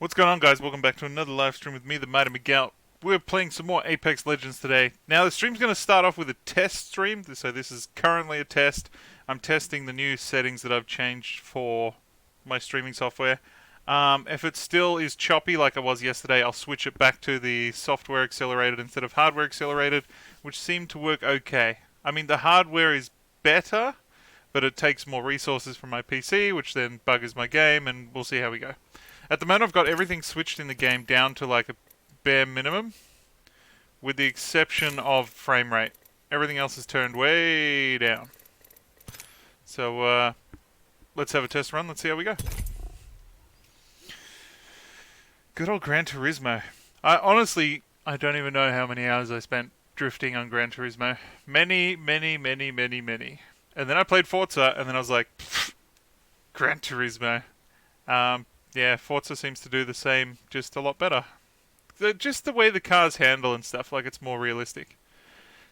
What's going on, guys? Welcome back to another live stream with me, the Mighty Miguel. We're playing some more Apex Legends today. Now, the stream's going to start off with a test stream, so this is currently a test. I'm testing the new settings that I've changed for my streaming software. If it still is choppy like I was yesterday, I'll switch it back to the software accelerated instead of hardware accelerated, which seemed to work okay. I mean, the hardware is better, but it takes more resources from my PC, which then buggers my game, and we'll see how we go. At the moment, I've got everything switched in the game down to like a bare minimum, with the exception of frame rate. Everything else is turned way down. So, let's have a test run. Let's see how we go. Good old Gran Turismo. Honestly, I don't even know how many hours I spent drifting on Gran Turismo. Many. And then I played Forza, and then I was like, Gran Turismo. Yeah, Forza seems to do the same, just a lot better. Just the way the cars handle and stuff, like it's more realistic.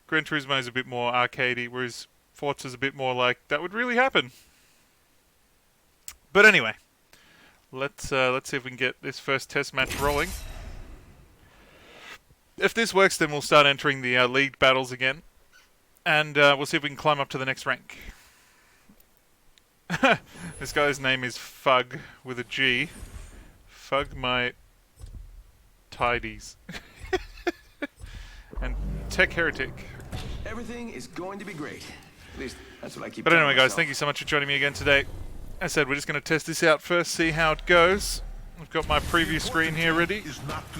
Gran Turismo is a bit more arcadey, whereas Forza's a bit more like, that would really happen. But anyway, let's see if we can get this first test match rolling. If this works, then we'll start entering the league battles again. And we'll see if we can climb up to the next rank. This guy's name is Fug with a G. Fug my tidies. And Tech Heretic. Everything is going to be great. At least that's what I keep. But anyway, guys, myself. thank you so much for joining me again today. As I said, we're just going to test this out first, see how it goes. I've got my preview screen here ready. I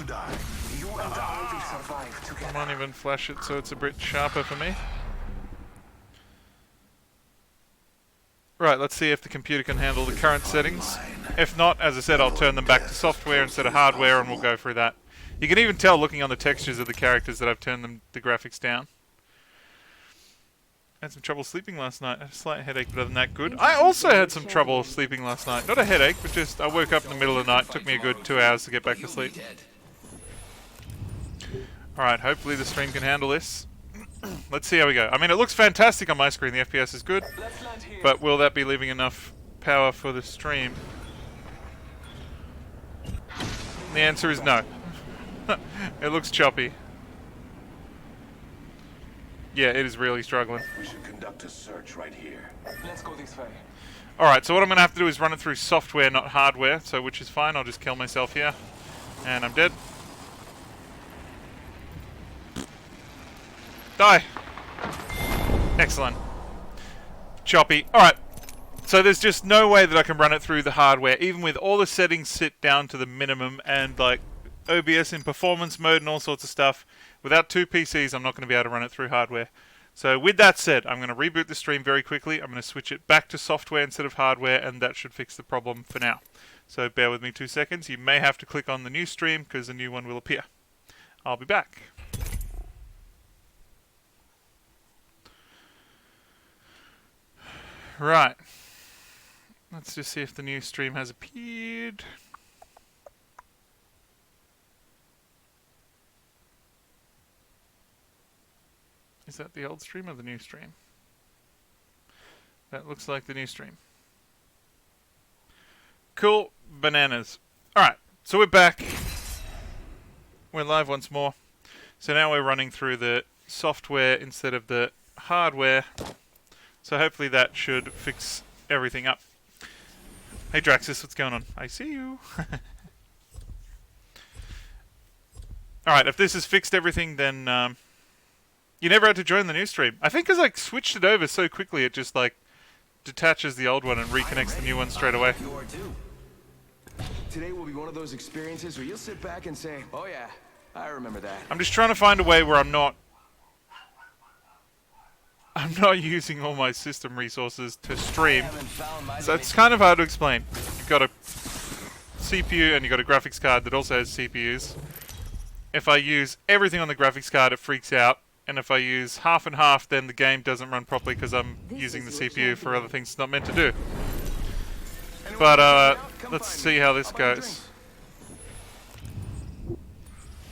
won't even flash it so it's a bit sharper for me. Right, let's see if the computer can handle the current settings. If not, as I said, I'll turn them back to software instead of hardware, and we'll go through that. You can even tell looking on the textures of the characters that I've turned the graphics down. I had some trouble sleeping last night. I had a slight headache, but other than that, good. I also had some trouble sleeping last night. Not a headache, but just I woke up in the middle of the night. It took me a good 2 hours to get back to sleep. Alright, hopefully the stream can handle this. Let's see how we go. I mean, it looks fantastic on my screen. The FPS is good. But will that be leaving enough power for the stream? The answer is no. It looks choppy. Yeah, it is really struggling. We should conduct a search right here. Let's go this way. Alright, so what I'm going to have to do is run it through software, not hardware. So, which is fine. I'll just kill myself here. And I'm dead. Die! Excellent. Choppy. Alright. So there's just no way that I can run it through the hardware, even with all the settings set down to the minimum and like OBS in performance mode and all sorts of stuff. Without two PCs, I'm not going to be able to run it through hardware. So with that said, I'm going to reboot the stream very quickly. I'm going to switch it back to software instead of hardware, and that should fix the problem for now. So bear with me 2 seconds. You may have to click on the new stream because a new one will appear. I'll be back. Right. Let's just see if the new stream has appeared. Is that the old stream or the new stream? That looks like the new stream. Cool bananas. Alright, so we're back. We're live once more. So now we're running through the software instead of the hardware. So hopefully that should fix everything up. Hey Draxus, what's going on? I see you. Alright, if this has fixed everything, then you never had to join the new stream. I think because I switched it over so quickly, it just like detaches the old one and reconnects the new one straight away. Today will be one of those experiences where you'll sit back and say, "Oh yeah, I remember that." I'm just trying to find a way where I'm not using all my system resources to stream. So it's kind of hard to explain. You've got a CPU and you've got a graphics card that also has CPUs. If I use everything on the graphics card, it freaks out. And if I use half and half, then the game doesn't run properly because I'm using the CPU for other things it's not meant to do. But let's see how this goes.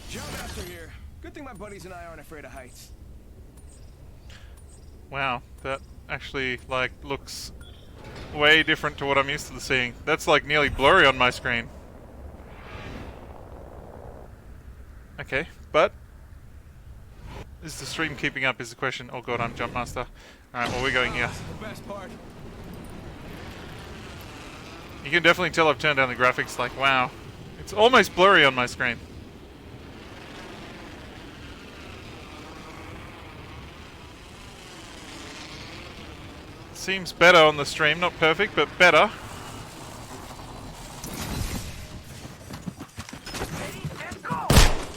Jump after here. Good thing my buddies and I aren't afraid of heights. Wow, that actually like looks way different to what I'm used to seeing. That's like nearly blurry on my screen. Okay, but is the stream keeping up is the question. Oh god, I'm Jump Master. Alright, well we're going here. The best part. You can definitely tell I've turned down the graphics, like, wow. It's almost blurry on my screen. Seems better on the stream, not perfect, but better.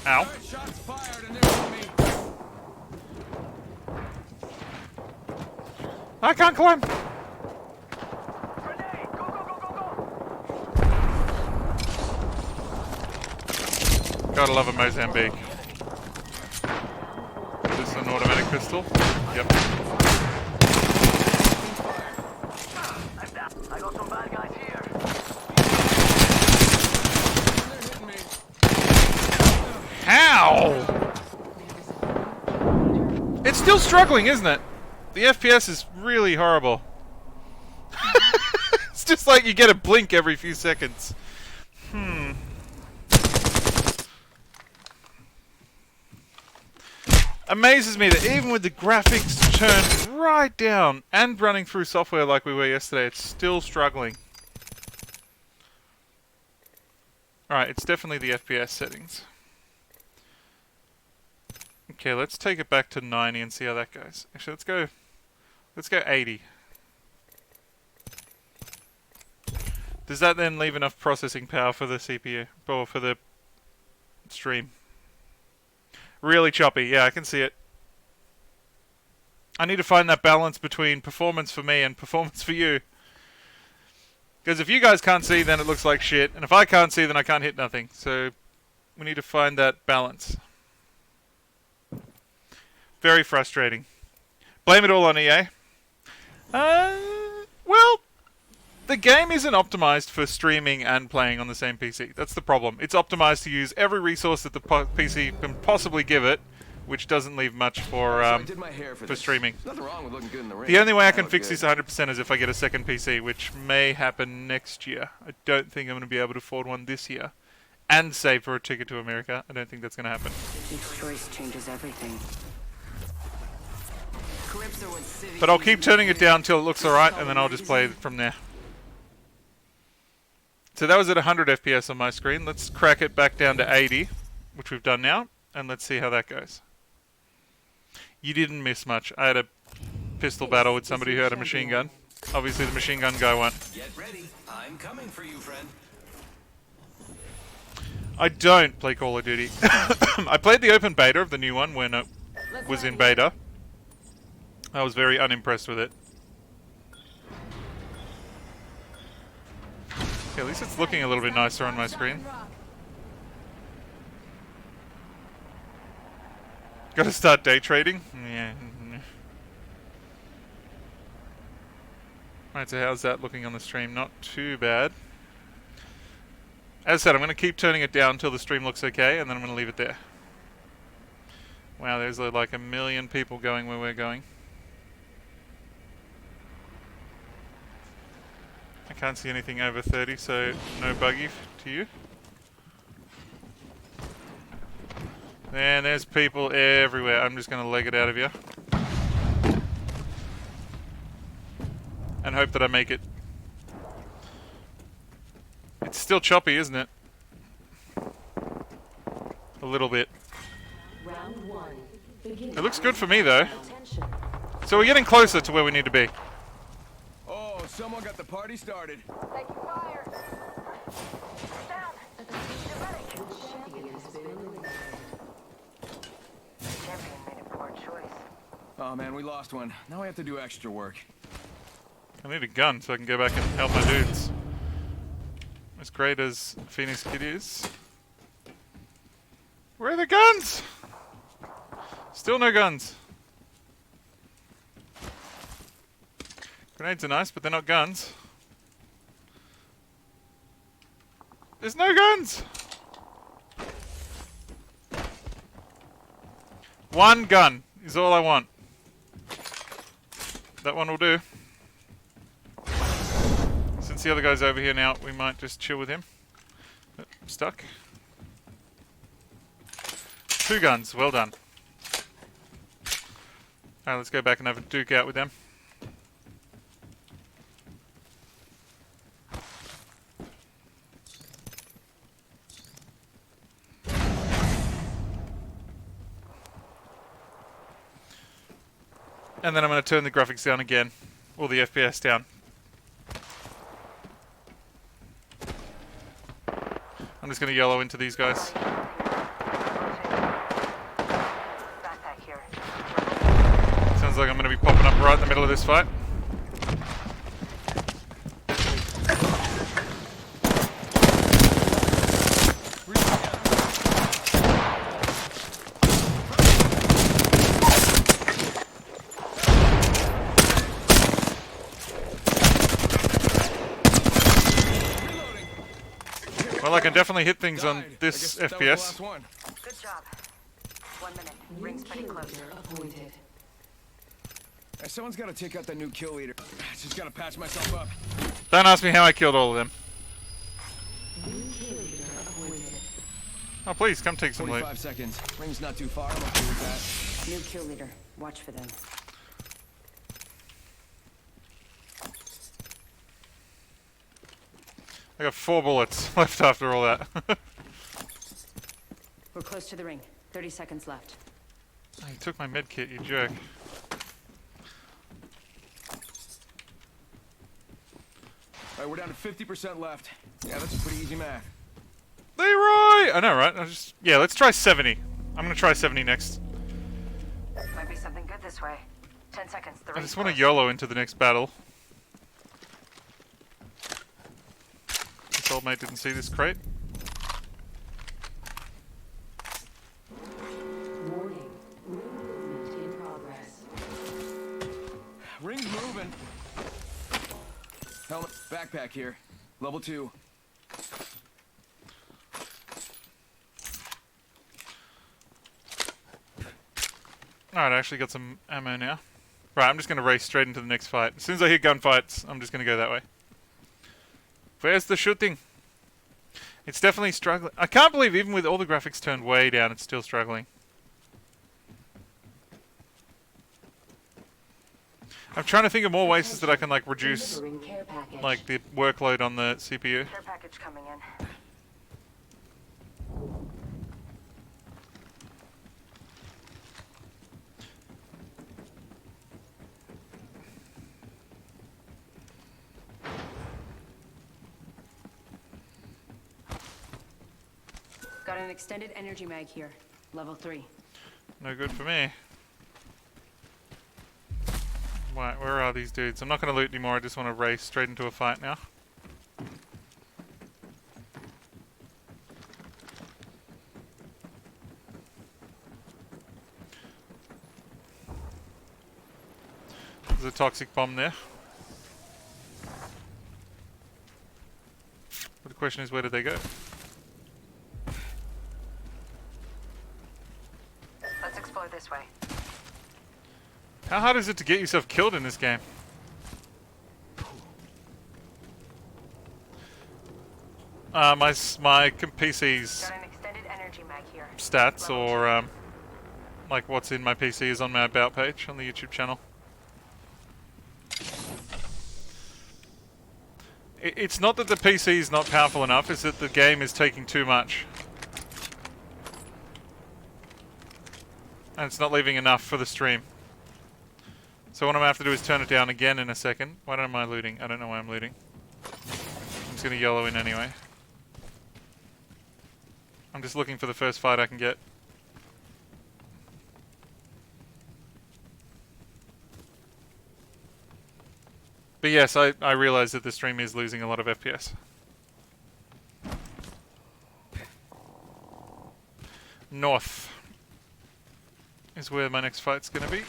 Ow. Shots fired and they're on me. I can't climb. Gotta love a Mozambique. Is this an automatic pistol? Yep. I got some bad guys here. They're hitting me. How? It's still struggling, isn't it? The FPS is really horrible. It's just like you get a blink every few seconds. Amazes me that even with the graphics turned right down and running through software like we were yesterday, it's still struggling. Alright, it's definitely the FPS settings. Okay, let's take it back to 90 and see how that goes. Actually, let's go 80. Does that then leave enough processing power for the CPU or for the stream? Really choppy, yeah, I can see it. I need to find that balance between performance for me and performance for you. Because if you guys can't see, then it looks like shit. And if I can't see, then I can't hit nothing. So we need to find that balance. Very frustrating. Blame it all on EA. Well, the game isn't optimized for streaming and playing on the same PC. That's the problem. It's optimized to use every resource that the PC can possibly give it, which doesn't leave much for I did my hair for this. streaming. There's nothing wrong with looking good in the ring. The only way I can look fix good. this 100% is if I get a second PC, which may happen next year. I don't think I'm going to be able to afford one this year. And save for a ticket to America. I don't think that's going to happen. Each choice changes everything. But I'll keep turning it down until it looks alright, and then I'll just play from there. So that was at 100 FPS on my screen. Let's crack it back down to 80, which we've done now, and let's see how that goes. You didn't miss much. I had a pistol battle with somebody who had a machine gun. Obviously the machine gun guy won. Get ready. I'm coming for you, friend. I don't play Call of Duty. I played the open beta of the new one when it was in beta. I was very unimpressed with it. Okay, at least it's looking a little bit nicer on my screen. Gotta start day trading? Yeah. Right, so how's that looking on the stream? Not too bad. As I said, I'm going to keep turning it down until the stream looks okay, and then I'm going to leave it there. Wow, there's like a million people going where we're going. I can't see anything over 30, so no buggy to you. And there's people everywhere. I'm just going to leg it out of here. And hope that I make it. It's still choppy, isn't it? A little bit. It looks good for me, though. So we're getting closer to where we need to be. Oh, someone got the party started. Taking fire. Down. Champion made a poor choice. Oh man, we lost one. Now we have to do extra work. I need a gun so I can go back and help my dudes. As great as Phoenix Kid is. Where are the guns? Still no guns. Grenades are nice, but they're not guns. There's no guns! One gun is all I want. That one will do. Since the other guy's over here now, we might just chill with him. Oh, stuck. 2 guns. Well done. Alright, let's go back and have a duke out with them. And then I'm going to turn the graphics down again. Or the FPS down. I'm just going to yellow into these guys. Backpack here. Sounds like I'm going to be popping up right in the middle of this fight. Well, I can definitely hit things on this FPS. Good job. 1 minute. Ring's pretty close. Appointed. Someone's got to take out the new kill leader. Just got to patch myself up. Don't ask me how I killed all of them. New kill leader appointed. Oh, please, come take some loot. 45 seconds. Ring's not too far. I'm okay with that. New kill leader. Watch for them. I got 4 bullets left after all that. We're close to the ring. 30 seconds left. Oh, you took my med kit, you jerk. All right, we're down to 50% left. Yeah, that's pretty easy math. Leroy! I know, right? Yeah, let's try 70. I'm gonna try 70 next. Might be something good this way. 10 seconds. The I ring's just want to close. YOLO into the next battle. This old mate didn't see this crate. Warning. Movement in progress. Ring's moving. Helmet, backpack here. Level 2. Alright, I actually got some ammo now. Right, I'm just going to race straight into the next fight. As soon as I hear gunfights, I'm just going to go that way. Where's the shooting? It's definitely struggling. I can't believe even with all the graphics turned way down, it's still struggling. I'm trying to think of more ways that I can like reduce Delivering care package. like the workload on the CPU. Care package coming in. Got an extended energy mag here. Level 3. No good for me. Right, where are these dudes? I'm not going to loot anymore, I just want to race straight into a fight now. There's a toxic bomb there. But the question is, where did they go? Let's explore this way. How hard is it to get yourself killed in this game? My PC's Got an extended energy mag here. stats, or like what's in my PC, is on my about page on the YouTube channel. It's not that the PC is not powerful enough, it's that the game is taking too much. And it's not leaving enough for the stream. So what I'm going to have to do is turn it down again in a second. Why don't I looting? I don't know why I'm looting. I'm just going to YOLO in anyway. I'm just looking for the first fight I can get. But yes, I realize that the stream is losing a lot of FPS. North is where my next fight's going to be.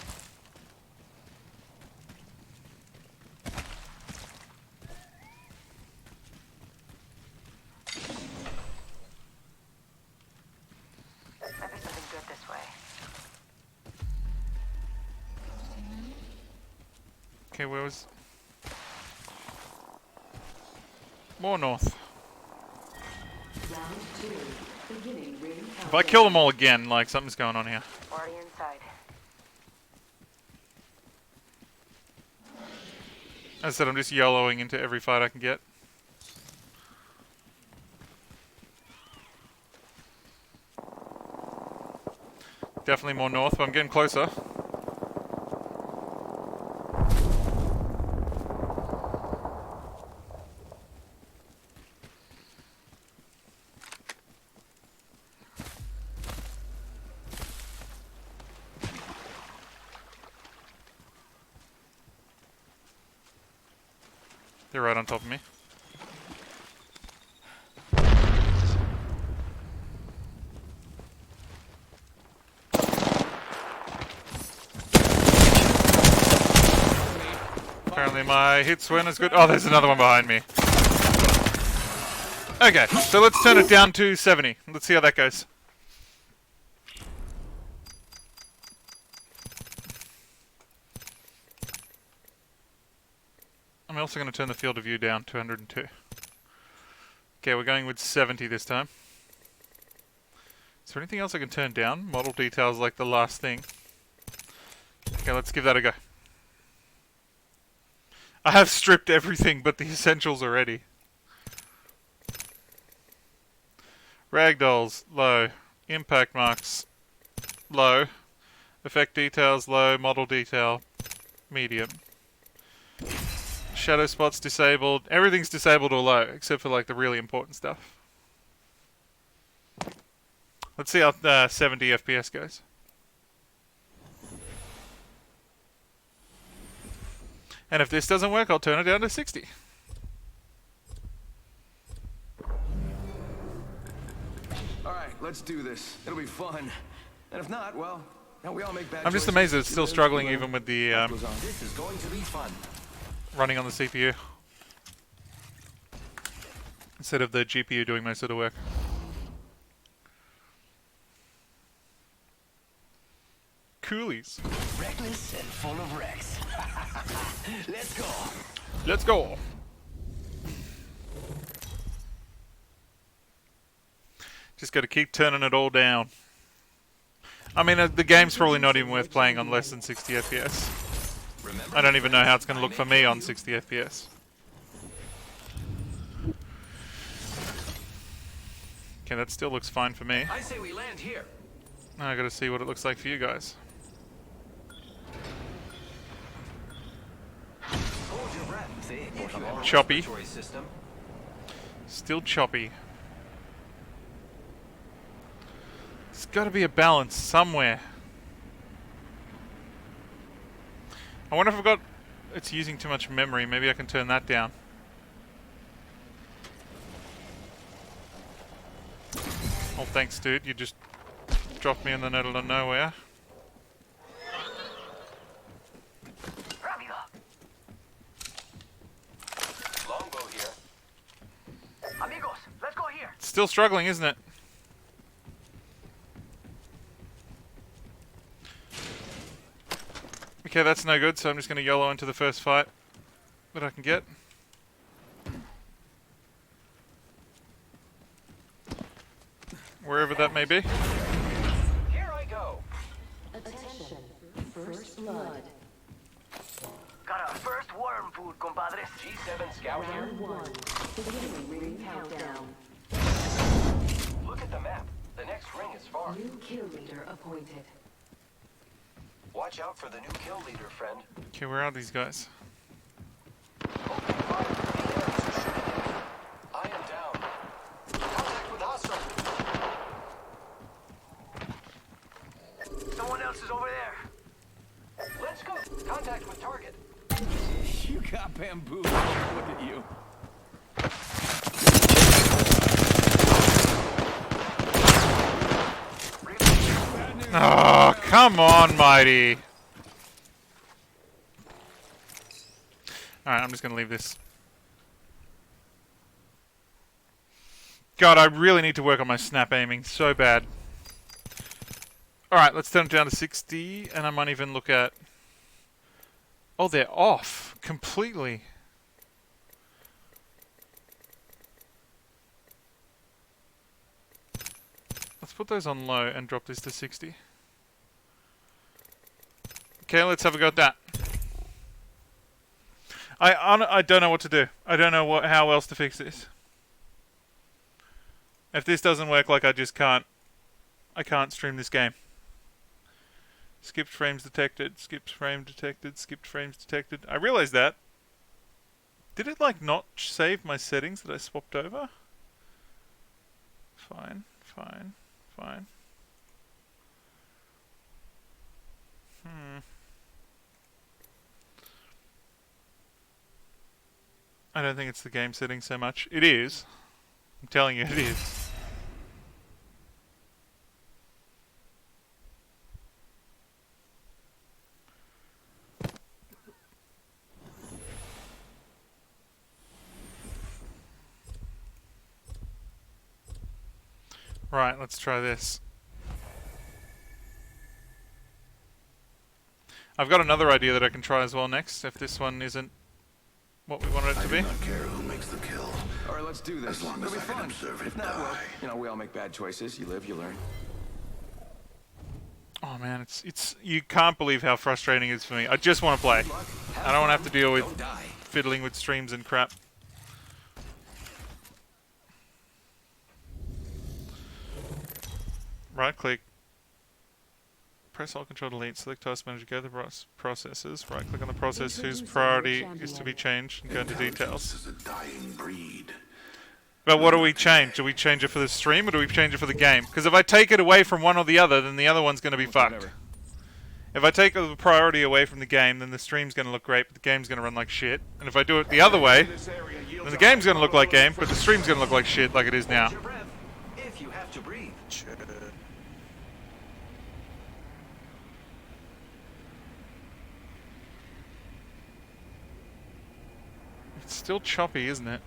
Might be something good this way. Okay, where was... More north. Round 2. Beginning ring countdown. If I kill them all again, like, something's going on here. Already inside. As I said, I'm just YOLOing into every fight I can get. Definitely more north, but I'm getting closer. They're right on top of me. Apparently my hits weren't as good. Oh, there's another one behind me. Okay, so let's turn it down to 70. Let's see how that goes. I'm also going to turn the field of view down to 102. Okay, we're going with 70 this time. Is there anything else I can turn down? Model details like the last thing. Okay, let's give that a go. I have stripped everything but the essentials already. Ragdolls, low. Impact marks, low. Effect details, low. Model detail, medium. Shadow spots disabled. Everything's disabled or low, except for like the really important stuff. Let's see how 70 FPS goes. And if this doesn't work, I'll turn it down to 60. Alright, let's do this. It'll be fun. And if not, well, we all make bad I'm just choices. amazed that it's still struggling even with the This is going to be fun. running on the CPU. Instead of the GPU doing most of the work. Coolies. Reckless and full of wrecks. Let's go. Let's go. Just got to keep turning it all down. I mean, the game's probably not even worth playing on less than 60 FPS. I don't even know how it's going to look for me on 60 FPS. Okay, that still looks fine for me. I say we land here. Now I got to see what it looks like for you guys. Hold your breath. See, if you have a Choppy. respiratory system, Still choppy. There's got to be a balance somewhere. I wonder if I've got... It's using too much memory. Maybe I can turn that down. Oh, thanks, dude. You just dropped me in the middle of nowhere. longbow here. Amigos, let's go here. It's still struggling, isn't it? Okay, that's no good, so I'm just going to YOLO into the first fight that I can get. Wherever that may be. Here I go. Attention. First blood. Got our first worm food, compadres. G7 scout here. Round 1. Beginning ring countdown. Look at the map. The next ring is far. New kill leader appointed. Watch out for the new kill leader, friend. Okay, where are these guys? Open fire from the air as you shoot it. I am down. Contact with hostile. Someone else is over there. Let's go. Contact with target. You got bamboo. Look at you. Oh, come on, Mighty. Alright, I'm just going to leave this. God, I really need to work on my snap aiming so bad. Alright, let's turn it down to 60, and I might even look at... Oh, they're off completely. Let's Let's put those on low and drop this to 60. Okay, let's have a go at that. I don't know what to do. I don't know how else to fix this. If this doesn't work, like, I can't stream this game. Skipped frames detected, skipped frame detected, skipped frames detected. I realized that. Did it, like, not save my settings that I swapped over? Fine. I don't think it's the game settings so much. It is. I'm telling you, it is. Right, let's try this. I've got another idea that I can try as well next, if this one isn't what we wanted it to be. I do not care who makes the kill. All right, let's do this. As long It'll as be I can fun. observe it If not, well, die. you know, we all make bad choices. You live, you learn. Oh man, it's you can't believe how frustrating it is for me. I just want to play. I don't want to have to deal with Don't die. fiddling with streams and crap. Right click. Press Alt Control Delete, select Task Manager, go to the processes, right click on the process whose priority is to be changed, and go into details. This is a dying breed. But what do we change? Do we change it for the stream or do we change it for the game? Because if I take it away from one or the other, then the other one's going to be fucked. Whatever. If I take the priority away from the game, then the stream's going to look great, but the game's going to run like shit. And if I do it the other way, then the game's going to look like game, but the stream's going to look like shit like it is now. If you have to breathe. It's still choppy, isn't it?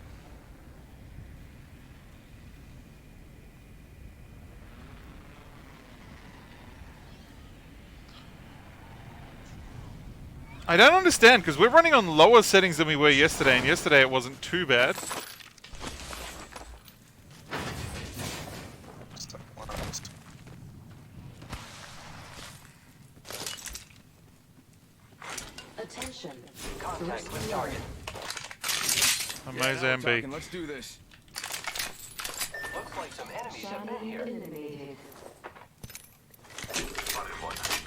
I don't understand, because we're running on lower settings than we were yesterday, and yesterday it wasn't too bad. Attention. Contact with target. Mozambique. Let's do this. Looks like some enemies have been here. Eliminated.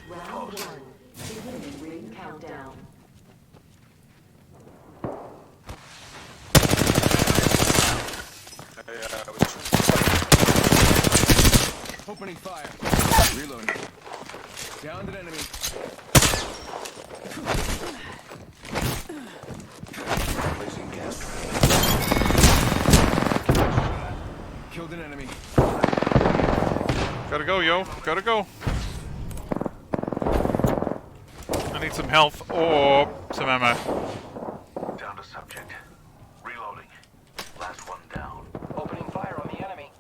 Round 1. Beginning ring countdown. Opening fire. Reloading. Downed an enemy. Placing gas trap. Killed an enemy. Gotta go, yo. Gotta go. I need some health or some ammo. Down to subject. Reloading. Last one down. Opening fire on the enemy.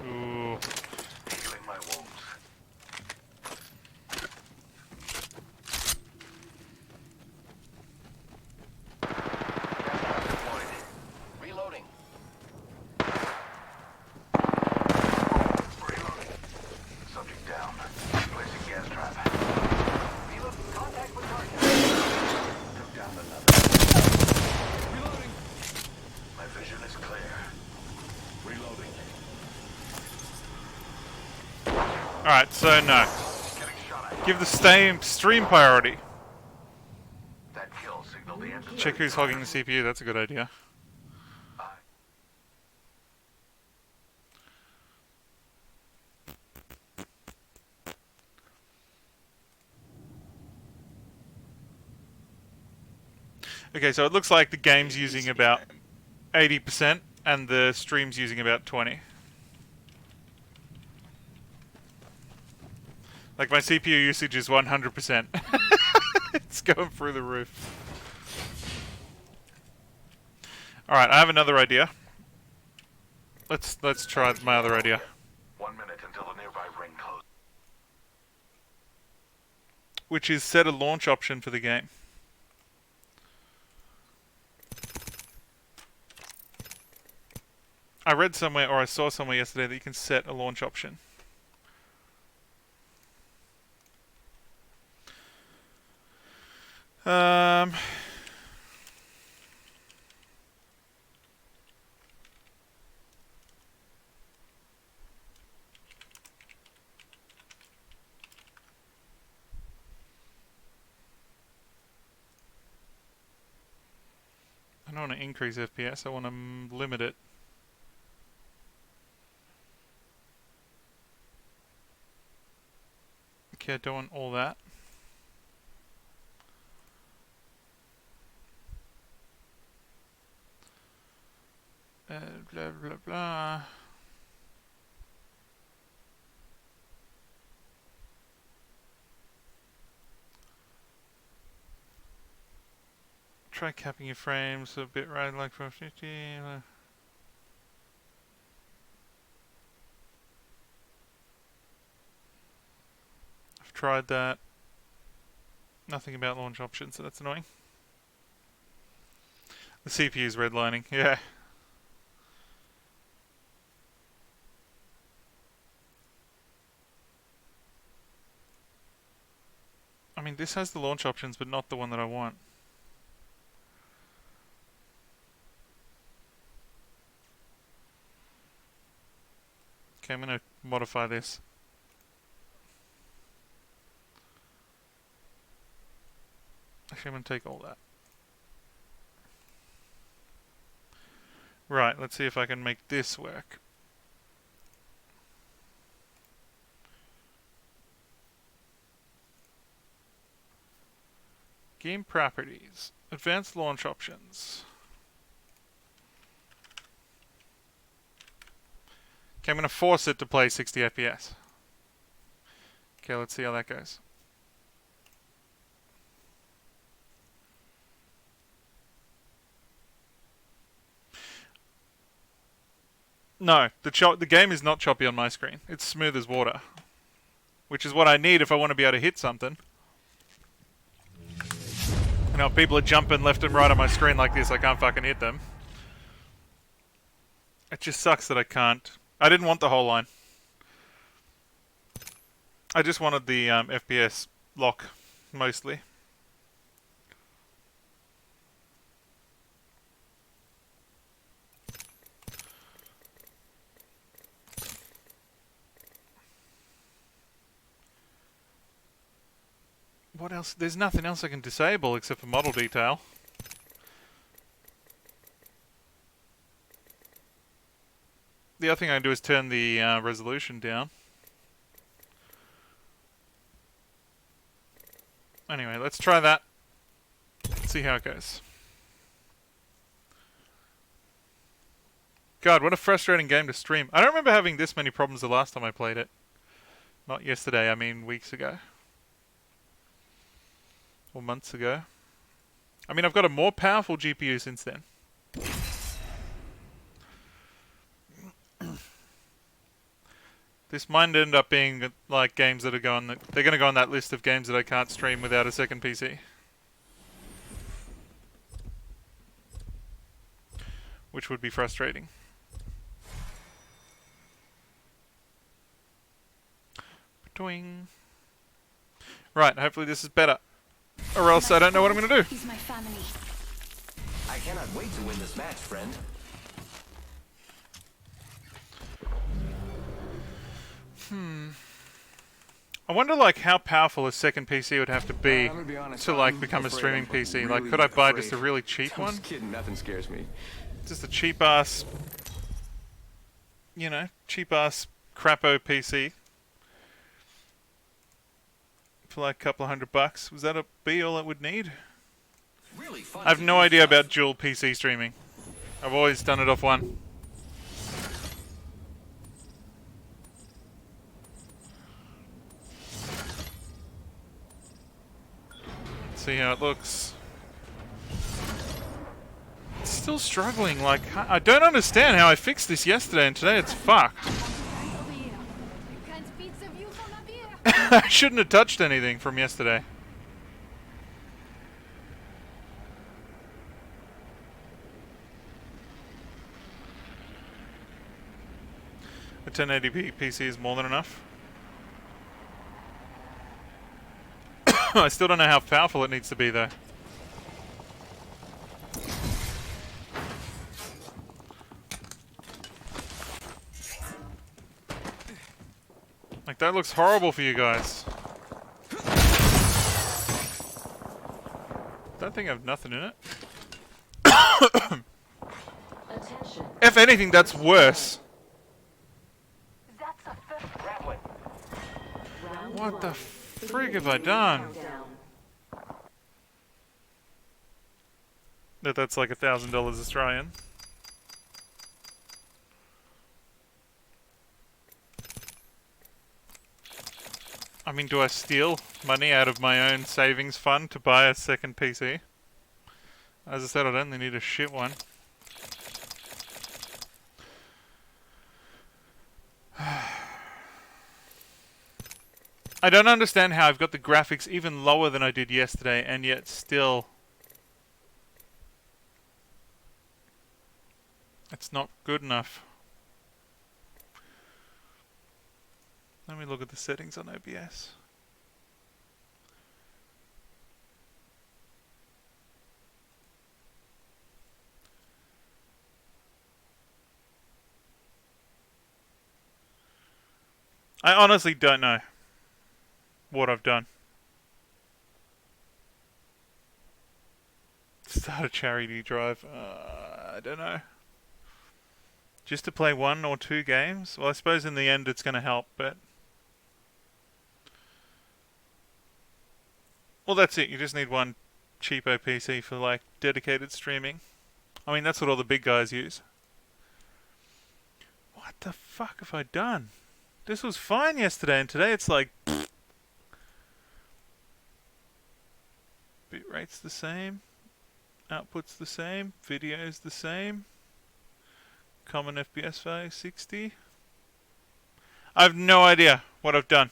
Ooh. Healing my wounds. Reloading. Reloading. Subject down. Placing gas trap. Reload. Contact with target. Took down another. Reloading. My vision is clear. Reloading. Alright, so no. Getting shot at. Give the stream priority. That kill signaled the end of Check who's hogging the CPU, that's a good idea. Okay, so it looks like the game's using about 80% and the stream's using about 20. Like my CPU usage is 100%. It's going through the roof. Alright, I have another idea. Let's try my other idea. 1 minute until the nearby ring closes. Which is set a launch option for the game. I read somewhere, or I saw somewhere yesterday, that you can set a launch option. Um... I don't want to increase FPS, I want to limit it. Okay, I don't want all that. Blah blah blah. Try capping your frames a bit right, like from 50. I've tried that. Nothing about launch options, so that's annoying. The CPU's redlining, yeah. I mean, this has the launch options, but not the one that I want. Okay, I'm going to modify this. Actually, I'm going to take all that. Right, let's see if I can make this work. Game properties. Advanced launch options. Okay, I'm going to force it to play 60 FPS. Okay, let's see how that goes. No, the game is not choppy on my screen. It's smooth as water. Which is what I need if I want to be able to hit something. You know, if people are jumping left and right on my screen like this, I can't fucking hit them. It just sucks that I can't. I didn't want the whole line. I just wanted the FPS lock, mostly. What else? There's nothing else I can disable except for model detail. The other thing I can do is turn the resolution down. Anyway, let's try that. See how it goes. God, what a frustrating game to stream. I don't remember having this many problems the last time I played it. Not yesterday, I mean weeks ago. Or months ago. I mean, I've got a more powerful GPU since then. This might end up being like games that are going. They're going to go on that list of games that I can't stream without a second PC. Which would be frustrating. Twing. Right, hopefully this is better. Or else I don't know what I'm going to do. He's my family. I cannot wait to win this match, friend. I wonder like how powerful a second PC would have to be I'm gonna be honest, to like I'm become a afraid streaming I'm PC. Like really could I buy afraid. just a really cheap I'm one? just kidding, nothing scares me. Just a cheap ass, you know, cheap ass crapo PC. For like a couple of $100. Was that be all it would need? Really fun I have to no do idea stuff. about dual PC streaming. I've always done it off one. See how it looks. It's still struggling. Like I don't understand how I fixed this yesterday and today it's fucked. Over here. You can't beat the view from up here. I shouldn't have touched anything from yesterday. A 1080p PC is more than enough. I still don't know how powerful it needs to be though. Like, that looks horrible for you guys. That thing have nothing in it. Attention. If anything, that's worse. That's a fifth. Grappling. What the frig have I done? That's like $1,000 Australian. I mean, do I steal money out of my own savings fund to buy a second PC? As I said, I only need a shit one. I don't understand how I've got the graphics even lower than I did yesterday, and yet still it's not good enough. Let me look at the settings on OBS. I honestly don't know what I've done. Start a charity drive. I don't know. Just to play 1 or 2 games? Well, I suppose in the end it's going to help, but... Well, that's it. You just need one cheapo PC for, like, dedicated streaming. I mean, that's what all the big guys use. What the fuck have I done? This was fine yesterday, and today it's like... Bitrate's the same. Output's the same. Video's the same. Common FPS value, 60. I have no idea what I've done.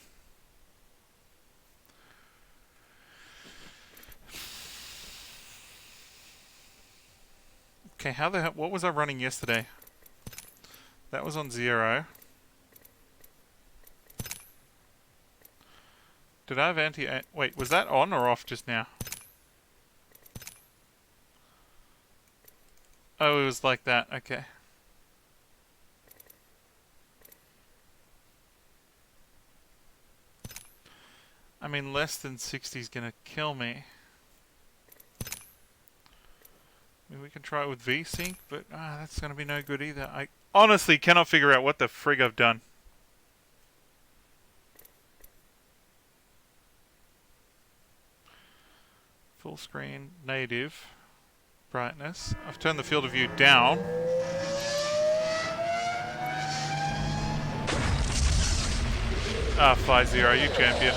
Okay, how the hell... What was I running yesterday? That was on 0. Did I have anti... Wait, was that on or off just now? Oh, it was like that. Okay. I mean, less than 60 is gonna kill me. I mean, we can try it with VSync, but that's gonna be no good either. I honestly cannot figure out what the frig I've done. Full screen, native, brightness. I've turned the field of view down. Ah, 50, you champion.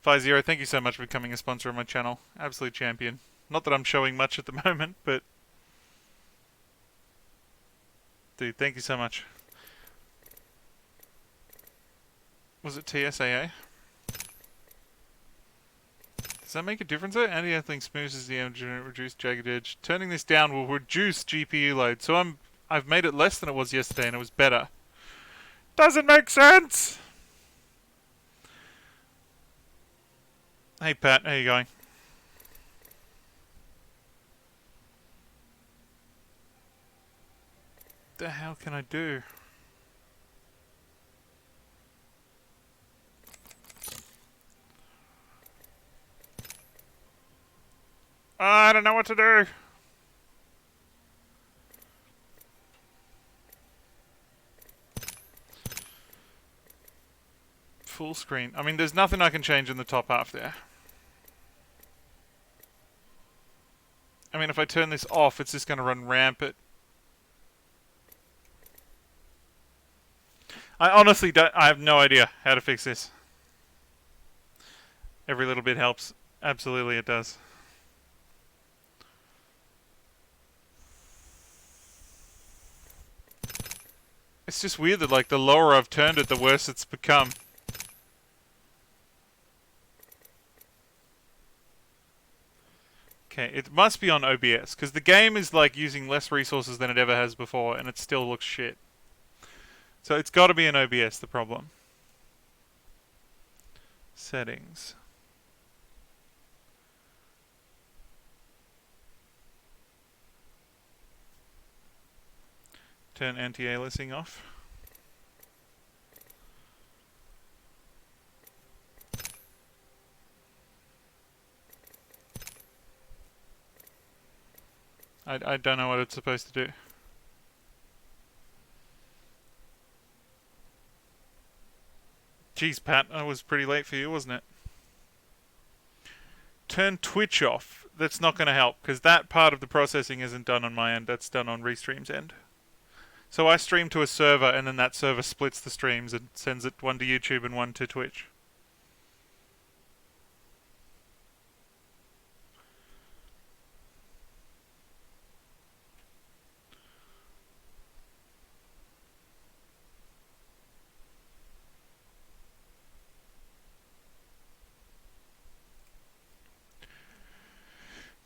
50, thank you so much for becoming a sponsor of my channel. Absolute champion. Not that I'm showing much at the moment, but... Dude, thank you so much. Was it TSAA? Does that make a difference though? Anti-aliasing smoothes the engine and reduce jagged edge. Turning this down will reduce GPU load. So I've made it less than it was yesterday and it was better. Doesn't make sense! Hey Pat, how you going? The hell can I do? I don't know what to do. Full screen. I mean, there's nothing I can change in the top half there. I mean, if I turn this off, it's just going to run rampant. I honestly don't... I have no idea how to fix this. Every little bit helps. Absolutely it does. It's just weird that, like, the lower I've turned it, the worse it's become. Okay, it must be on OBS, because the game is, like, using less resources than it ever has before, and it still looks shit. So it's got to be an OBS, the problem. Settings. Turn anti-aliasing off. I don't know what it's supposed to do. Jeez, Pat, that was pretty late for you, wasn't it? Turn Twitch off. That's not going to help, because that part of the processing isn't done on my end. That's done on Restream's end. So I stream to a server, and then that server splits the streams and sends it one to YouTube and one to Twitch.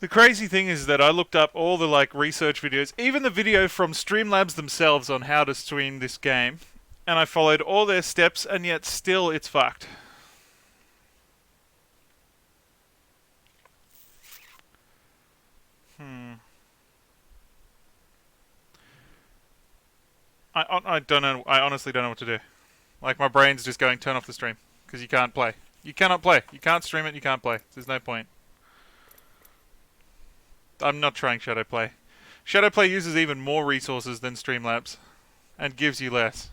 The crazy thing is that I looked up all the research videos, even the video from STREAMLABS themselves on how to stream this game, and I followed all their steps, and yet still it's fucked. I don't know. I honestly don't know what to do. Like, my brain's just going, turn off the stream, because you can't play. You cannot play. You can't stream it. You can't play. There's no point. I'm not trying Shadowplay. Shadowplay uses even more resources than Streamlabs, and gives you less.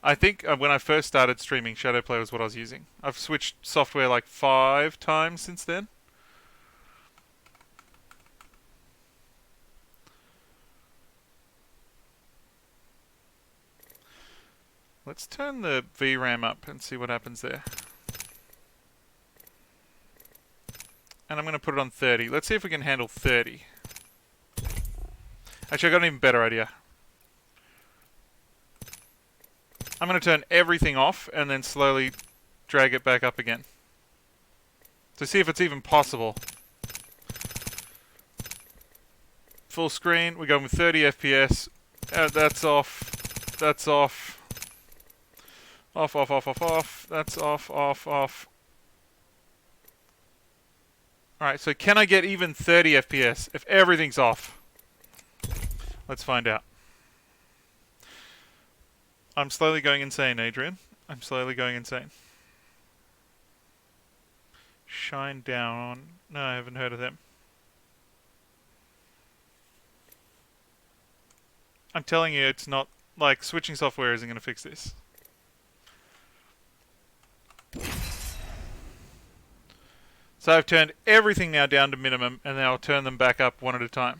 I think when I first started streaming, Shadowplay was what I was using. I've switched software like 5 times since then. Let's turn the VRAM up and see what happens there. And I'm going to put it on 30. Let's see if we can handle 30. Actually, I got an even better idea. I'm going to turn everything off and then slowly drag it back up again. To see if it's even possible. Full screen, we're going with 30 FPS. That's off. That's off. Off, off, off, off, off. That's off, off, off. Alright, so can I get even 30 FPS if everything's off? Let's find out. I'm slowly going insane, Adrian. I'm slowly going insane. Shine down. No, I haven't heard of them. I'm telling you, it's not like switching software isn't going to fix this. So I've turned everything now down to minimum, and then I'll turn them back up one at a time.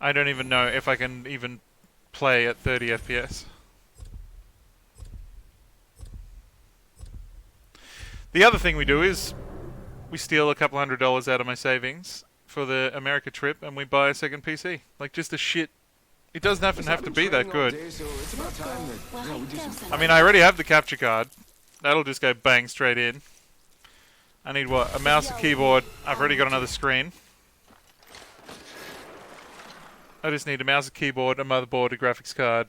I don't even know if I can even play at 30 FPS. The other thing we do is we steal a couple $100 out of my savings for the America trip, and we buy a second PC. Like, just a shit. It doesn't have to be that good. I mean, I already have the capture card. That'll just go bang straight in. I need what? A mouse, a keyboard. I've already got another screen. I just need a mouse, a keyboard, a motherboard, a graphics card.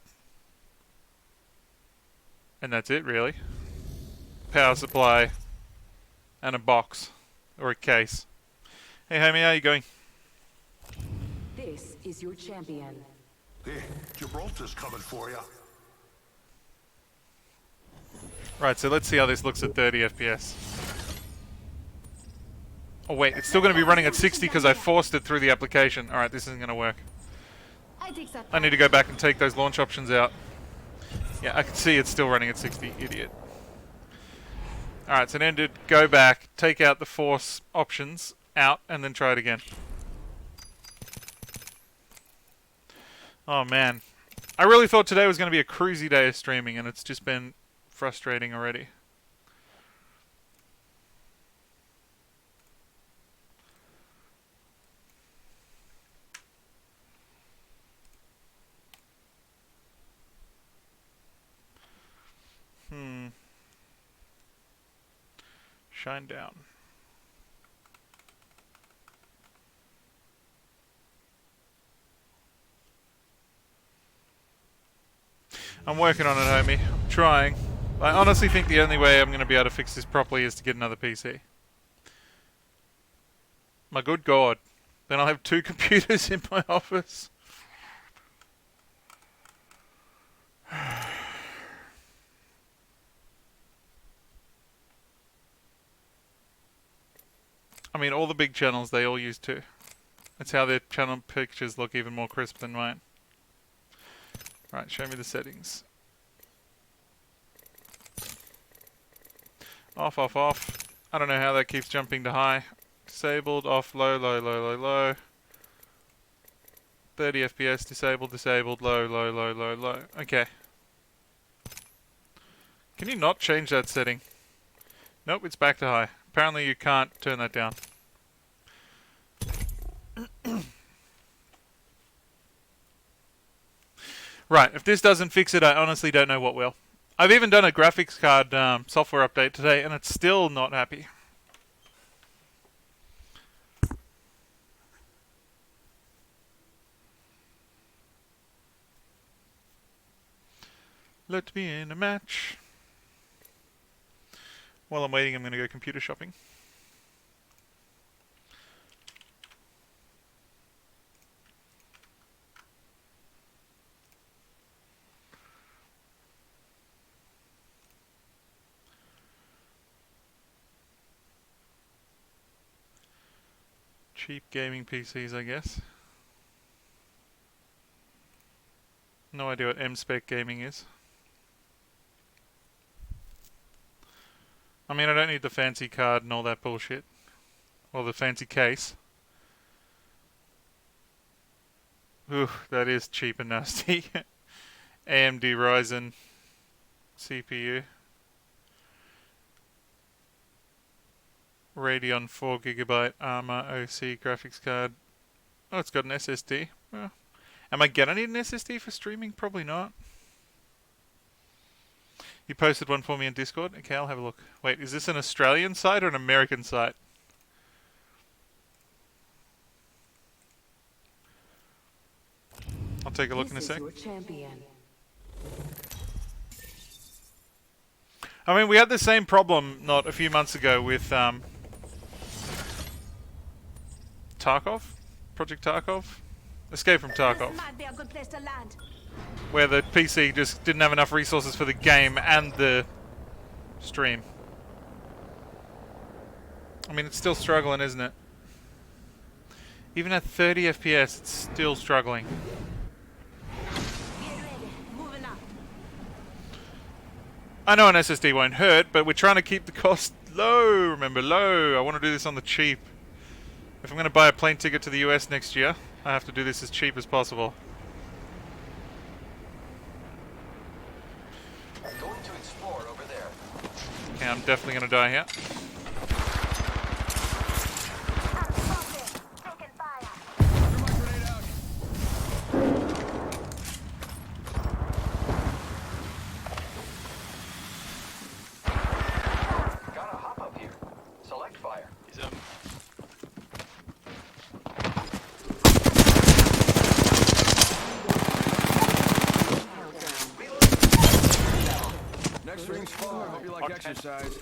And that's it, really. Power supply. And a box. Or a case. Hey, homie, how you going? This is your champion. Hey, Gibraltar's coming for you. Right, so let's see how this looks at 30 FPS. Oh wait, it's still going to be running at 60 because I forced it through the application. Alright, this isn't going to work. I need to go back and take those launch options out. Yeah, I can see it's still running at 60. Idiot. Alright, so then go back, take out the force options out, and then try it again. Oh man. I really thought today was going to be a cruisy day of streaming, and it's just been frustrating already. Shine down. I'm working on it, homie. I'm trying. I honestly think the only way I'm going to be able to fix this properly is to get another PC. My good God. Then I'll have 2 computers in my office. I mean, all the big channels, they all use 2. That's how their channel pictures look even more crisp than mine. Right, show me the settings. Off, off, off. I don't know how that keeps jumping to high. Disabled, off, low, low, low, low, low. 30 FPS, disabled, disabled, low, low, low, low, low. Okay. Can you not change that setting? Nope, it's back to high. Apparently you can't turn that down. Right, if this doesn't fix it, I honestly don't know what will. I've even done a graphics card software update today, and it's still not happy. Let me in a match. While I'm waiting, I'm going to go computer shopping. Cheap gaming PCs, I guess. No idea what M-spec gaming is. I mean, I don't need the fancy card and all that bullshit. Or the fancy case. Ooh, that is cheap and nasty. AMD Ryzen CPU. Radeon 4GB Armor OC graphics card. Oh, it's got an SSD. Well, am I gonna need an SSD for streaming? Probably not. You posted one for me in Discord? Okay, I'll have a look. Wait, is this an Australian site or an American site? I'll take a look in a sec. Your champion. I mean, we had the same problem not a few months ago with Tarkov? Project Tarkov? Escape from Tarkov. Might be a good place to land. Where the PC just didn't have enough resources for the game and the stream. I mean, it's still struggling, isn't it? Even at 30 FPS, it's still struggling. Get ready. Moving up. I know an SSD won't hurt, but we're trying to keep the cost low. Remember, low. I want to do this on the cheap. If I'm going to buy a plane ticket to the US next year, I have to do this as cheap as possible. Going to explore over there. Okay, I'm definitely going to die here. Taking fire. Threw my grenade out. Gotta hop up here. Select fire. Next ring's far. Hope you like exercise.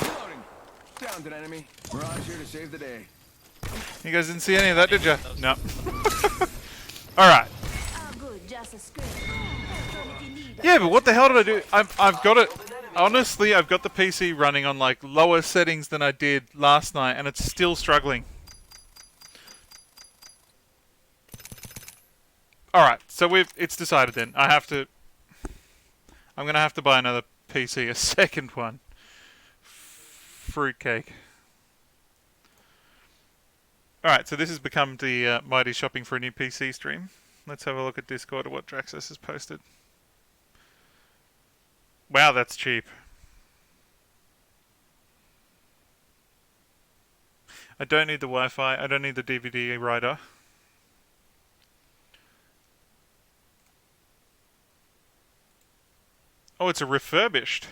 Reloading. Downed an enemy. Mirage here to save the day. You guys didn't see any of that, did you? No. Alright. Oh, good. Just a screen. If you need Yeah, but what the hell did I do? I've got it. Honestly, I've got the PC running on like lower settings than I did last night, and it's still struggling. Alright, so it's decided then. I'm gonna have to buy another PC, a second one. Fruitcake. Alright, so this has become the Mighty shopping for a new PC stream. Let's have a look at Discord at what Draxus has posted. Wow, that's cheap. I don't need the Wi-Fi. I don't need the DVD writer. Oh, it's a refurbished.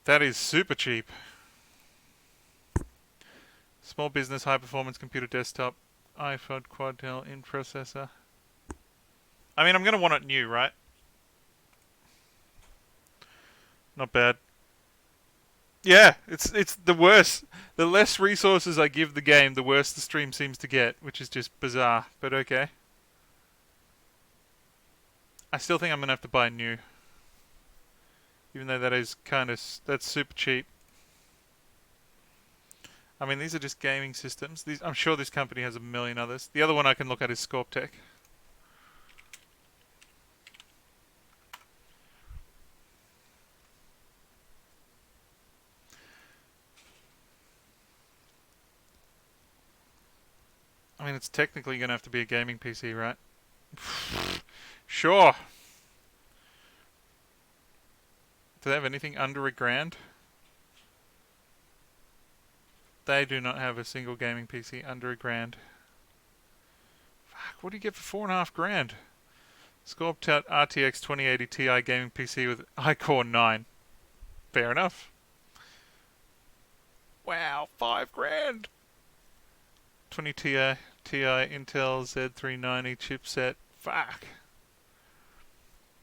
That is super cheap. Small business, high performance computer desktop, iPhone Quad-Tel in processor. I mean, I'm going to want it new, right? Not bad. Yeah, it's the worse. The less resources I give the game, the worse the stream seems to get, which is just bizarre, but okay. I still think I'm going to have to buy new. Even though that is that's super cheap. I mean, these are just gaming systems. I'm sure this company has a million others. The other one I can look at is Scorptech. I mean, it's technically going to have to be a gaming PC, right? Sure. Do they have anything under $1,000? They do not have a single gaming PC under $1,000. Fuck, what do you get for $4,500? Scorptech RTX 2080 Ti gaming PC with iCore 9. Fair enough. Wow, $5,000. 20 Ti Intel Z390 chipset. Fuck.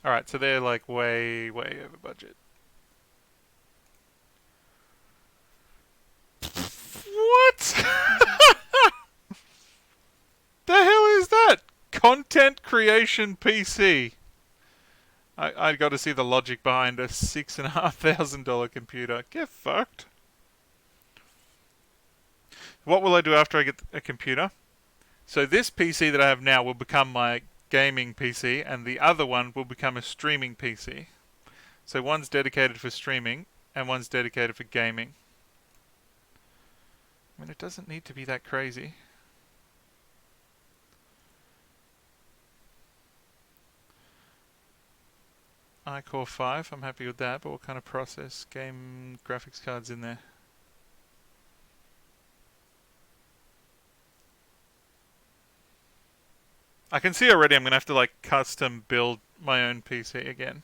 Alright, so they're like way over budget. What? The hell is that? Content creation PC. I got to see the logic behind a $6,500 computer. Get fucked. What will I do after I get a computer? So this PC that I have now will become my gaming PC, and the other one will become a streaming PC. So one's dedicated for streaming, and one's dedicated for gaming. I mean, it doesn't need to be that crazy. iCore 5, I'm happy with that, but what kind of process? Game graphics cards in there. I can see already I'm going to have to like custom build my own PC again.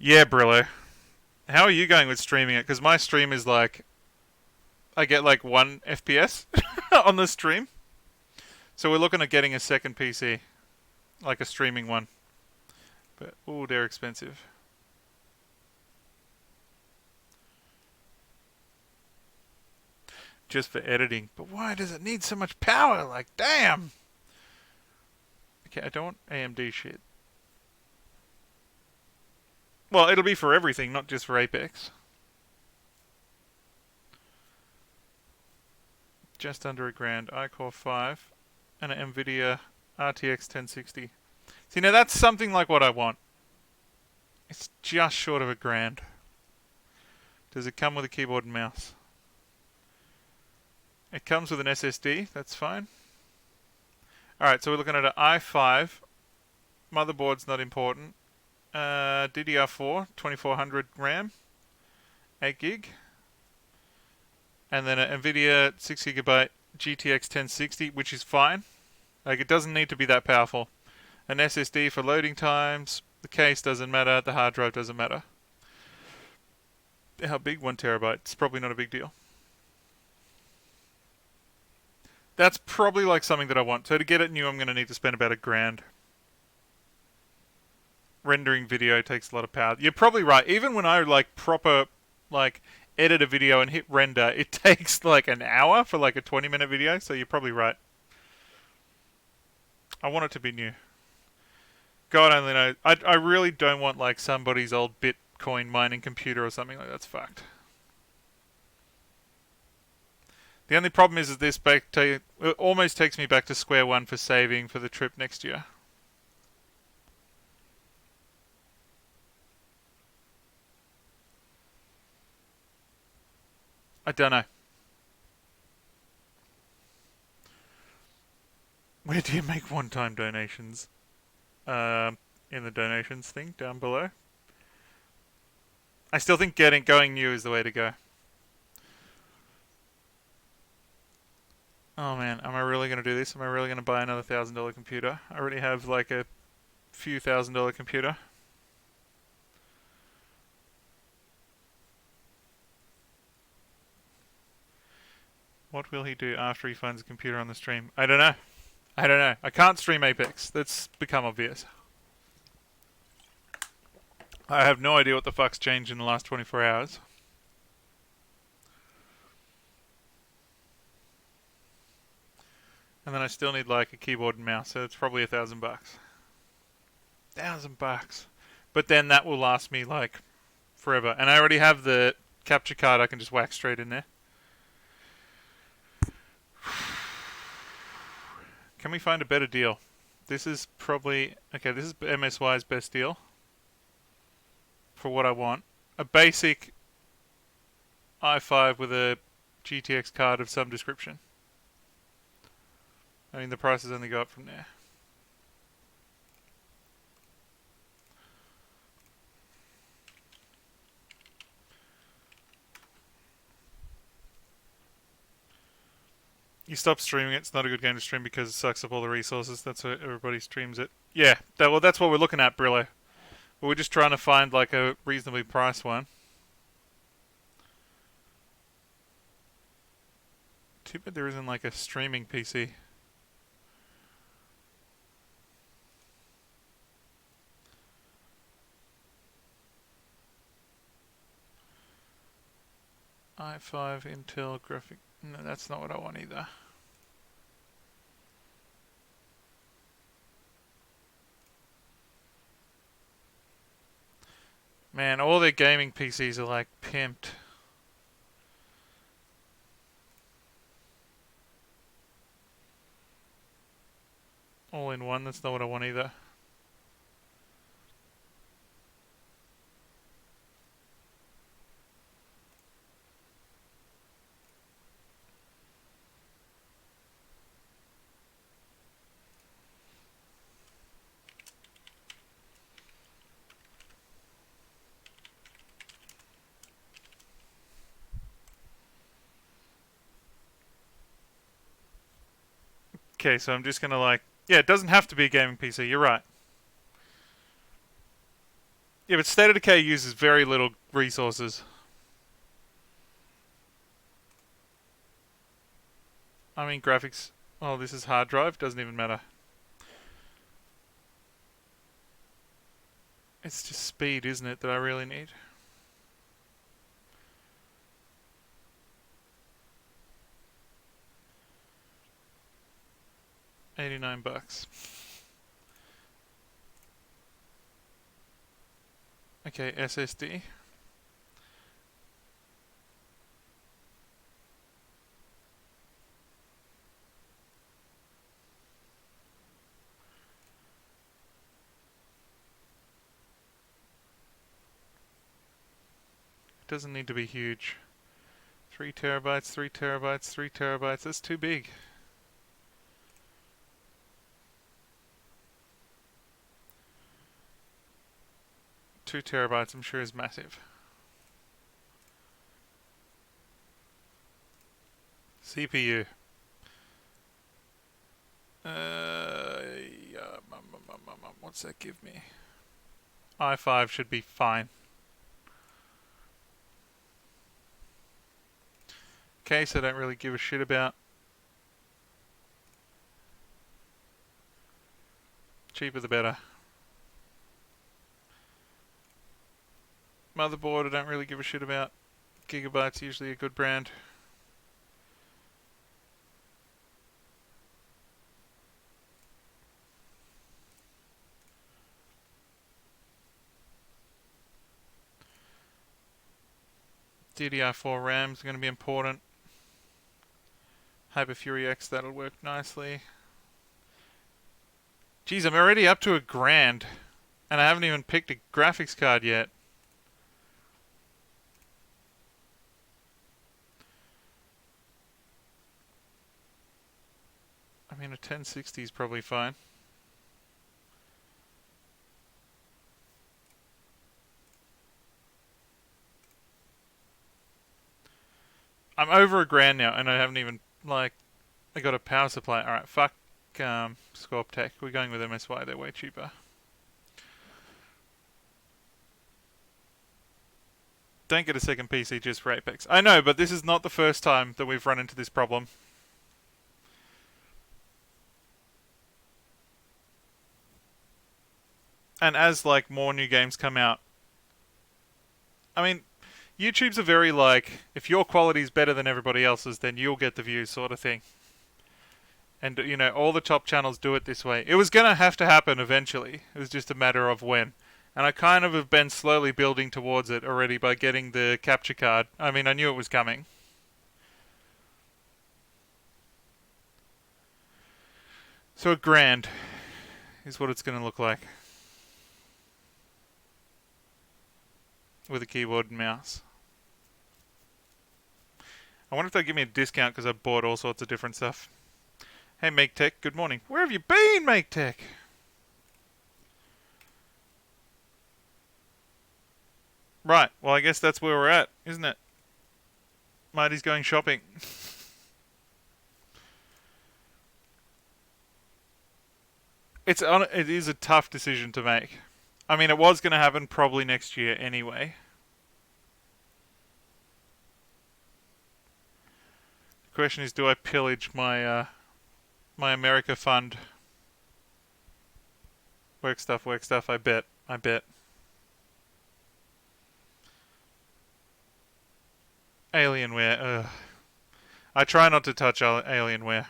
Yeah, Brillo. How are you going with streaming it? Because my stream is like, I get like 1 FPS on the stream. So we're looking at getting a second PC. Like a streaming one. But, ooh, they're expensive. Just for editing. But why does it need so much power? Like, damn! Okay, I don't want AMD shit. Well, it'll be for everything, not just for Apex. Just under $1,000. iCore 5. And an NVIDIA RTX 1060. See, now that's something like what I want. It's just short of $1,000. Does it come with a keyboard and mouse? It comes with an SSD, that's fine. Alright, so we're looking at an i5. Motherboard's not important. DDR4, 2400 RAM. 8 gig. And then an NVIDIA 6GB GTX 1060, which is fine. Like, it doesn't need to be that powerful. An SSD for loading times. The case doesn't matter. The hard drive doesn't matter. How big? 1 terabyte. It's probably not a big deal. That's probably like something that I want. So to get it new, I'm going to need to spend about $1,000. Rendering video takes a lot of power. You're probably right. Even when I like proper like edit a video and hit render, it takes like an hour for like a 20-minute video. So you're probably right. I want it to be new. God only knows. I really don't want like somebody's old Bitcoin mining computer or something like that's fucked. The only problem is that this it almost takes me back to square one for saving for the trip next year. I don't know. Where do you make one-time donations? In the donations thing down below. I still think going new is the way to go. Oh man, am I really gonna do this? Am I really gonna buy another $1,000 computer? I already have like a few $1,000 computer. What will he do after he finds a computer on the stream? I don't know. I don't know. I can't stream Apex. That's become obvious. I have no idea what the fuck's changed in the last 24 hours. And then I still need like a keyboard and mouse, so it's probably $1,000. $1,000. But then that will last me like forever. And I already have the capture card. I can just whack straight in there. Can we find a better deal? This is probably... Okay, this is MSY's best deal. For what I want. A basic i5 with a GTX card of some description. I mean, the prices only go up from there. You stop streaming it, it's not a good game to stream because it sucks up all the resources. That's why everybody streams it. Yeah, well, that's what we're looking at, Brillo. But we're just trying to find like a reasonably priced one. Too bad there isn't like a streaming PC. i5 Intel graphic. No, that's not what I want either. Man, all their gaming PCs are like pimped. All in one, that's not what I want either. Okay, so I'm just gonna like... Yeah, it doesn't have to be a gaming PC, you're right. Yeah, but State of Decay uses very little resources. I mean, graphics... Oh, this is hard drive, doesn't even matter. It's just speed, isn't it, that I really need? $89. Okay, SSD. It doesn't need to be huge. 3 terabytes, 3 terabytes, 3 terabytes. That's too big. Two terabytes, I'm sure, is massive. CPU. What's that give me? i5 should be fine. Case I don't really give a shit about. Cheaper the better. Motherboard I don't really give a shit about. Gigabyte's usually a good brand. DDR4 RAM's going to be important. Hyper-Fury X, that'll work nicely. Geez, I'm already up to $1,000. And I haven't even picked a graphics card yet. I mean, a 1060 is probably fine. I'm over $1,000 now, and I haven't even, like, I got a power supply. Alright, fuck Scorp Tech. We're going with MSY, they're way cheaper. Don't get a second PC just for Apex. I know, but this is not the first time that we've run into this problem. And as like more new games come out, I mean, YouTube's a very like, if your quality's better than everybody else's, then you'll get the views sort of thing. And you know, all the top channels do it this way. It was gonna have to happen eventually. It was just a matter of when. And I kind of have been slowly building towards it already by getting the capture card. I mean, I knew it was coming. So $1,000 is what it's going to look like. With a keyboard and mouse. I wonder if they'll give me a discount because I bought all sorts of different stuff. Hey, Make Tech, good morning. Where have you been, Make Tech? Right, well, I guess that's where we're at, isn't it? Mighty's going shopping. It is a tough decision to make. I mean, it was going to happen probably next year anyway. The question is, do I pillage my my America fund? Work stuff, I bet. Alienware, ugh. I try not to touch Alienware.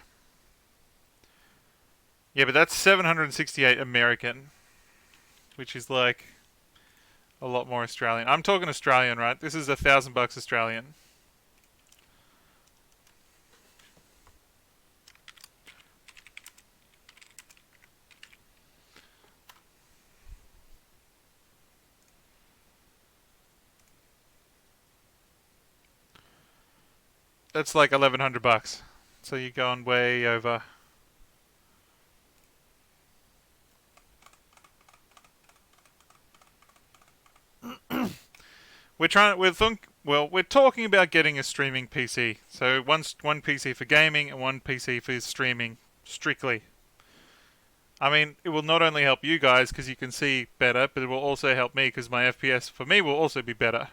Yeah, but that's 768 American, which is like a lot more Australian. I'm talking Australian, right? This is $1,000 Australian. That's like $1,100. So you're going way over. We're talking about getting a streaming PC. So one PC for gaming and one PC for streaming strictly. I mean, it will not only help you guys because you can see better, but it will also help me because my FPS for me will also be better.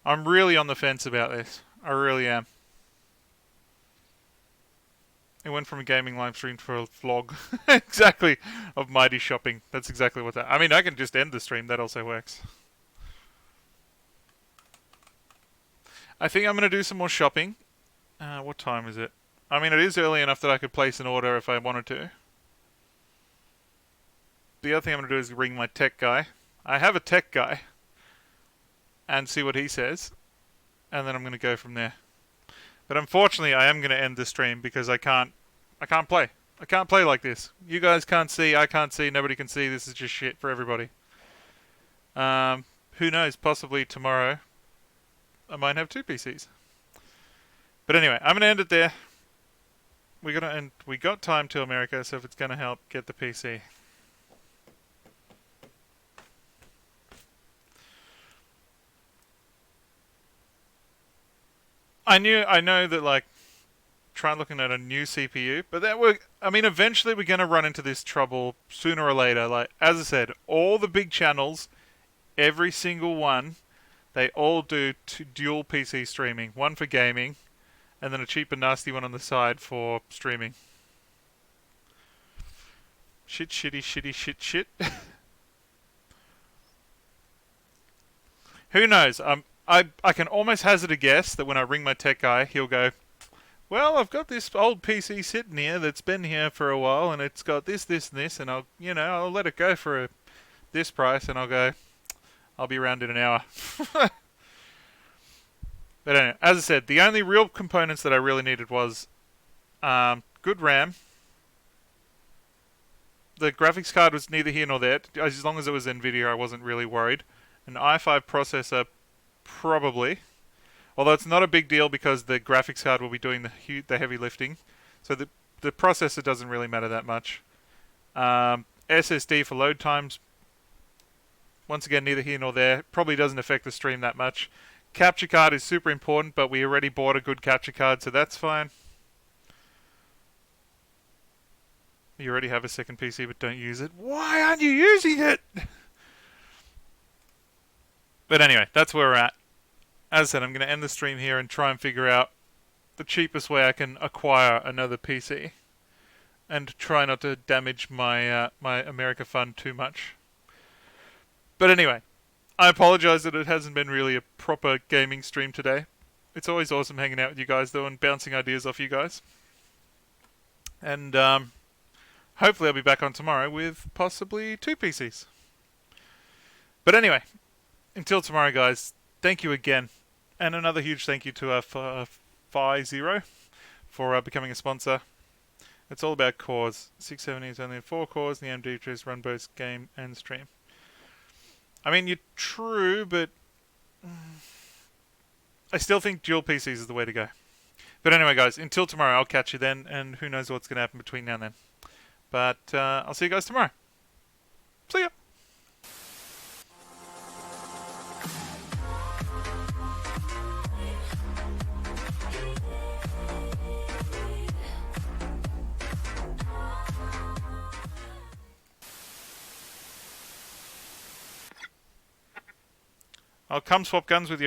I'm really on the fence about this. I really am. It went from a gaming live stream to a vlog. Exactly. Of Mighty shopping. That's exactly what that... I mean, I can just end the stream. That also works. I think I'm going to do some more shopping. What time is it? I mean, it is early enough that I could place an order if I wanted to. The other thing I'm going to do is ring my tech guy. I have a tech guy. And see what he says. And then I'm going to go from there. But unfortunately, I am going to end the stream because I can't play. I can't play like this. You guys can't see, I can't see, nobody can see. This is just shit for everybody. Who knows? Possibly tomorrow I might have 2 PCs. But anyway, I'm going to end it there. We got time till America, so if it's going to help, get the PC. I know that like try looking at a new CPU, but eventually we're going to run into this trouble sooner or later. Like as I said, all the big channels, every single one, they all do dual PC streaming, one for gaming and then a cheap and nasty one on the side for streaming. Shit. Who knows? I can almost hazard a guess that when I ring my tech guy, he'll go, well, I've got this old PC sitting here that's been here for a while, and it's got this, and this, and I'll let it go for this price, and I'll be around in an hour. But anyway, as I said, the only real components that I really needed was good RAM. The graphics card was neither here nor there. As long as it was NVIDIA, I wasn't really worried. An i5 processor, probably. Although it's not a big deal because the graphics card will be doing the heavy lifting. So the processor doesn't really matter that much. SSD for load times, once again, neither here nor there. Probably doesn't affect the stream that much. Capture card is super important, but we already bought a good capture card, so that's fine. You already have a second PC, but don't use it. Why aren't you using it? But anyway, that's where we're at. As I said, I'm going to end the stream here and try and figure out the cheapest way I can acquire another PC. And try not to damage my my America fund too much. But anyway, I apologize that it hasn't been really a proper gaming stream today. It's always awesome hanging out with you guys, though, and bouncing ideas off you guys. And hopefully I'll be back on tomorrow with possibly 2 PCs. But anyway, until tomorrow, guys, thank you again. And another huge thank you to Phi0 for becoming a sponsor. It's all about cores. 670 is only 4 cores, and the AMD just run both game and stream. I mean, you're true, but I still think dual PCs is the way to go. But anyway, guys, until tomorrow, I'll catch you then, and who knows what's going to happen between now and then. But I'll see you guys tomorrow. See ya! I'll come swap guns with you.